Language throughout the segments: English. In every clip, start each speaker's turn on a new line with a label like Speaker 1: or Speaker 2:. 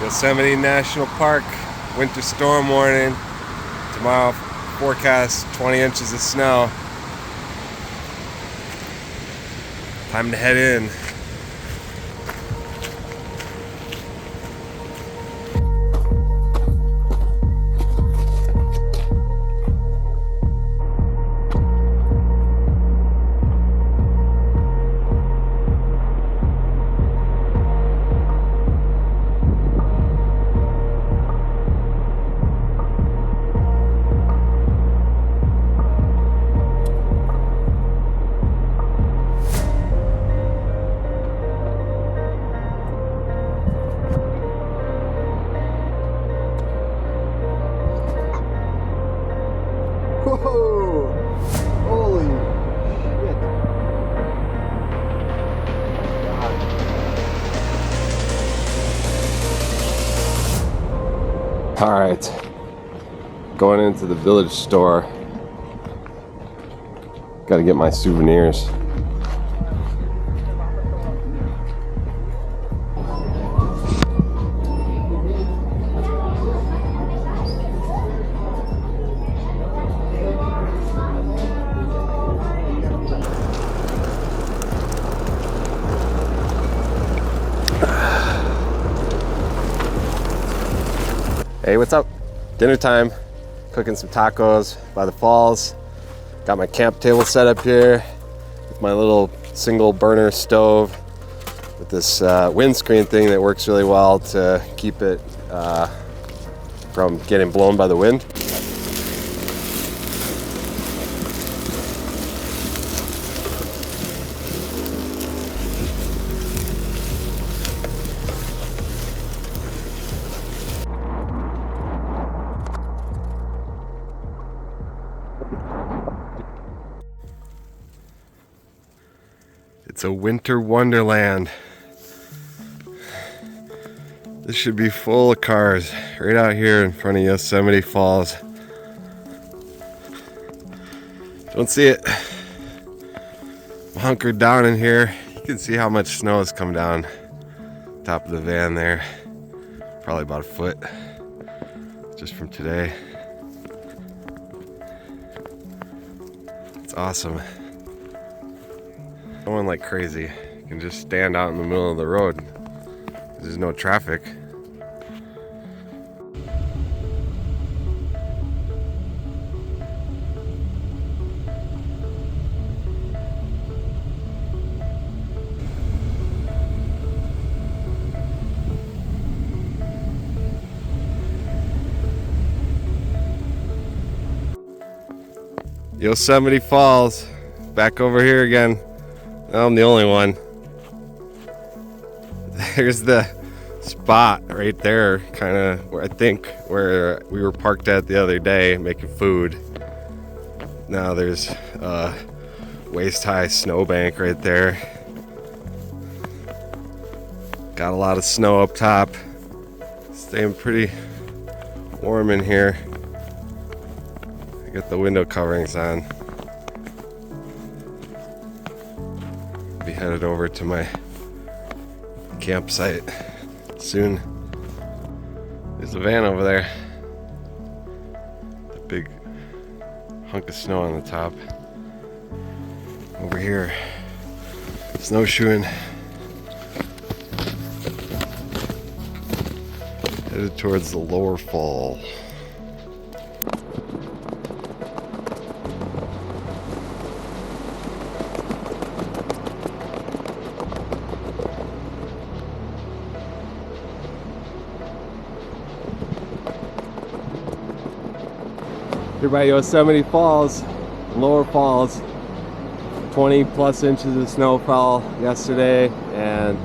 Speaker 1: Yosemite National Park, winter storm warning. Tomorrow forecast 20 inches of snow. Time to head in.
Speaker 2: Whoa! Holy shit!
Speaker 1: All right, going into the village store. Got to get my souvenirs. Hey, what's up? Dinner time. Cooking some tacos by the falls. Got my camp table set up here with my little single burner stove with this windscreen thing that works really well to keep it from getting blown by the wind. It's a winter wonderland. This should be full of cars right out here in front of Yosemite Falls. Don't see it. I'm hunkered down in here. You can see how much snow has come down top of the van there. Probably about a foot just from today. It's awesome. Going like crazy. You can just stand out in the middle of the road. There's no traffic. Yosemite Falls, back over here again. I'm the only one. There's the spot right there, kind of where I think where we were parked at the other day making food. Now there's a waist-high snowbank right there. Got a lot of snow up top. Staying pretty warm in here. I got the window coverings on. Be headed over to my campsite soon. There's a van over there. A big hunk of snow on the top. Over here, snowshoeing. Headed towards the Lower Fall. Here by Yosemite Falls, Lower Falls. 20 plus inches of snow fell yesterday, and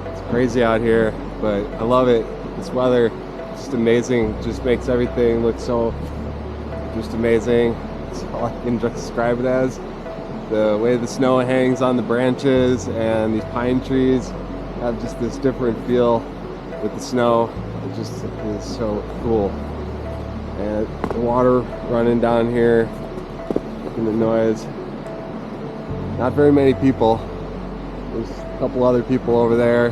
Speaker 1: it's crazy out here, but I love it. This weather, just amazing. Just makes everything look so just amazing. That's all I can describe it as. The way the snow hangs on the branches and these pine trees have just this different feel with the snow. It just is so cool. And the water running down here, making the noise. Not very many people. There's a couple other people over there.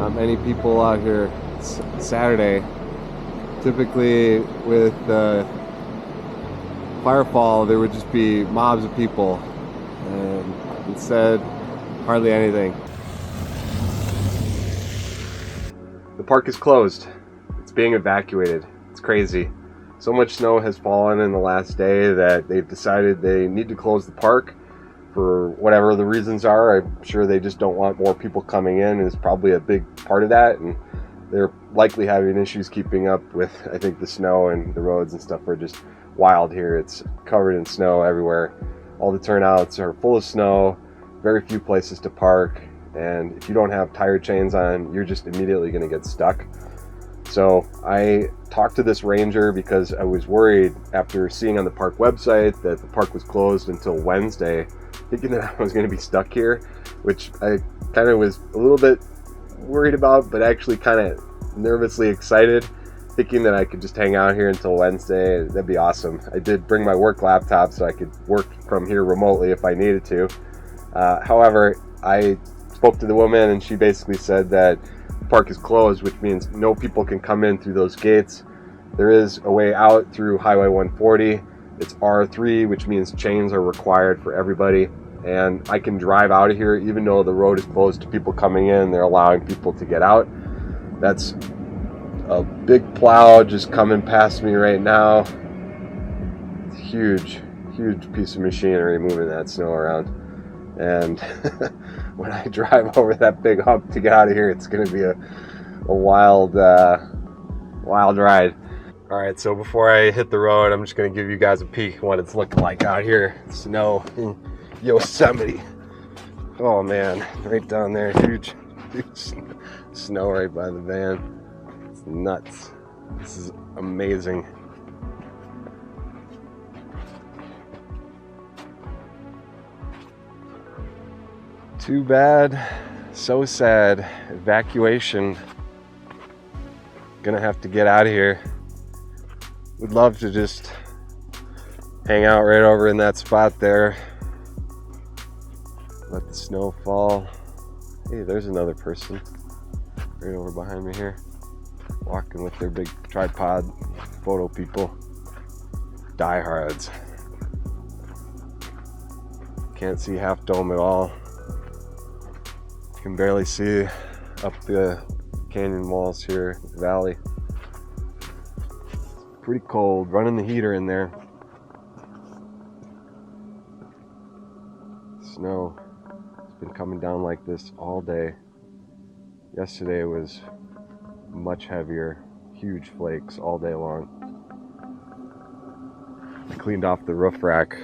Speaker 1: Not many people out here. It's Saturday. Typically with the firefall, there would just be mobs of people, and instead, hardly anything. The park is closed. It's being evacuated. It's crazy. So much snow has fallen in the last day that they've decided they need to close the park for whatever the reasons are. I'm sure they just don't want more people coming in, is probably a big part of that, and they're likely having issues keeping up with, I think, the snow, and the roads and stuff are just wild here. It's covered in snow everywhere. All the turnouts are full of snow, very few places to park, and if you don't have tire chains on, you're just immediately going to get stuck. So I talked to this ranger because I was worried after seeing on the park website that the park was closed until Wednesday, thinking that I was going to be stuck here, which I kind of was a little bit worried about, but actually kind of nervously excited, thinking that I could just hang out here until Wednesday. That'd be awesome. I did bring my work laptop so I could work from here remotely if I needed to. However, I spoke to the woman and she basically said that the park is closed, which means no people can come in through those gates. There is a way out through Highway 140. It's R3, which means chains are required for everybody. And I can drive out of here even though the road is closed to people coming in. They're allowing people to get out. That's a big plow just coming past me right now. It's huge piece of machinery moving that snow around. And when I drive over that big hump to get out of here, it's going to be a wild ride. All right, so before I hit the road, I'm just going to give you guys a peek at what it's looking like out here. Snow in Yosemite. Oh man, right down there, huge snow right by the van. It's nuts. This is amazing. Too bad, so sad. Evacuation. Gonna have to get out of here. Would love to just hang out right over in that spot there. Let the snow fall. Hey, there's another person right over behind me here, walking with their big tripod. Photo people. Diehards. Can't see Half Dome at all. Can barely see up the canyon walls here, the valley. It's pretty cold, running the heater in there. Snow has been coming down like this all day. Yesterday was much heavier, huge flakes all day long. I cleaned off the roof rack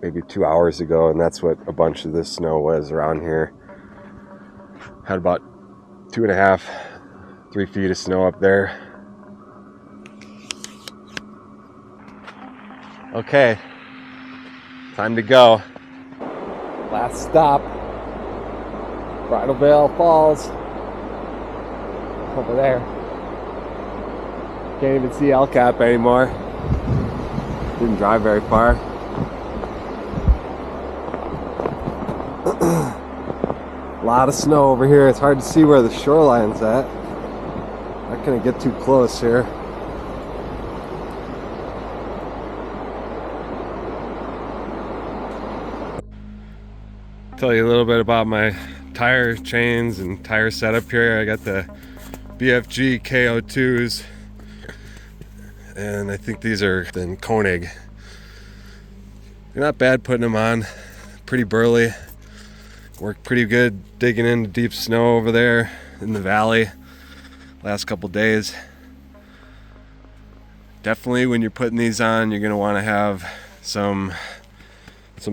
Speaker 1: maybe 2 hours ago, and that's what a bunch of this snow was around here. Had about 2.5, 3 feet of snow up there. Okay, time to go. Last stop, Bridalveil Falls. Over there. Can't even see El Cap anymore. Didn't drive very far. A lot of snow over here. It's hard to see where the shoreline's at. Not gonna get too close here. Tell you a little bit about my tire chains and tire setup here. I got the BFG KO2s, and I think these are the Konig. They're not bad putting them on. Pretty burly. Worked pretty good digging into deep snow over there in the valley last couple days. Definitely when you're putting these on, you're gonna want to have some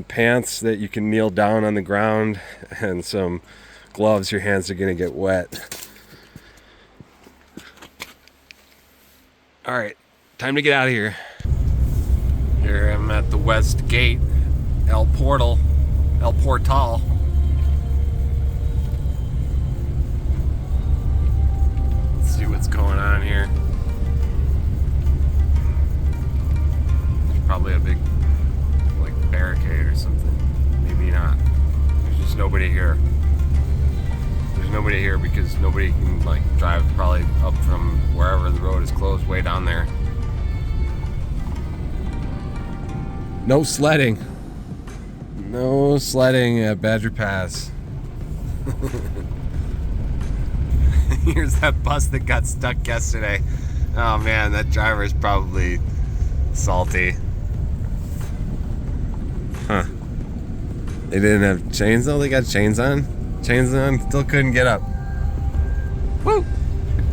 Speaker 1: pants that you can kneel down on the ground, and some gloves. Your hands are gonna get wet. All right, time to get out of here. Here I'm at the west gate, El Portal. Let's see what's going on here. There's probably a big barricade or something. Maybe not. There's just nobody here. There's nobody here because nobody can like drive probably up from wherever the road is closed way down there. No sledding. No sledding at Badger Pass. Here's that bus that got stuck yesterday. Oh man, that driver is probably salty. Huh. They didn't have chains though? They got chains on? Chains on, still couldn't get up. Woo!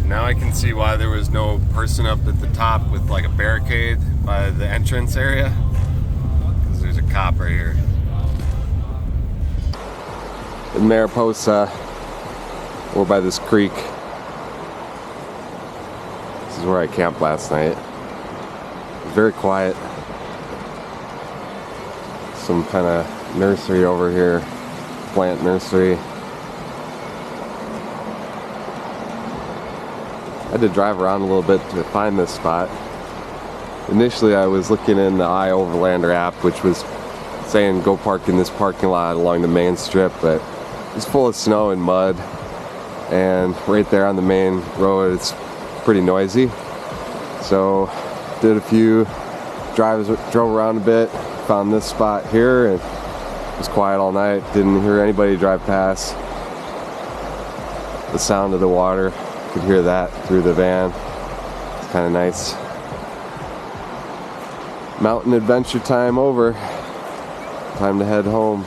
Speaker 1: Now I can see why there was no person up at the top with like a barricade by the entrance area. Because there's a cop right here. In Mariposa, we're by this creek. This is where I camped last night. It was very quiet. Some kind of nursery over here, plant nursery. I had to drive around a little bit to find this spot. Initially I was looking in the iOverlander app, which was saying go park in this parking lot along the main strip, but it's full of snow and mud, and right there on the main road it's pretty noisy. So did a few drives, drove around a bit, found this spot here, and it was quiet all night. Didn't hear anybody drive past. The sound of the water, could hear that through the van. It's kind of nice. Mountain adventure time over. Time to head home.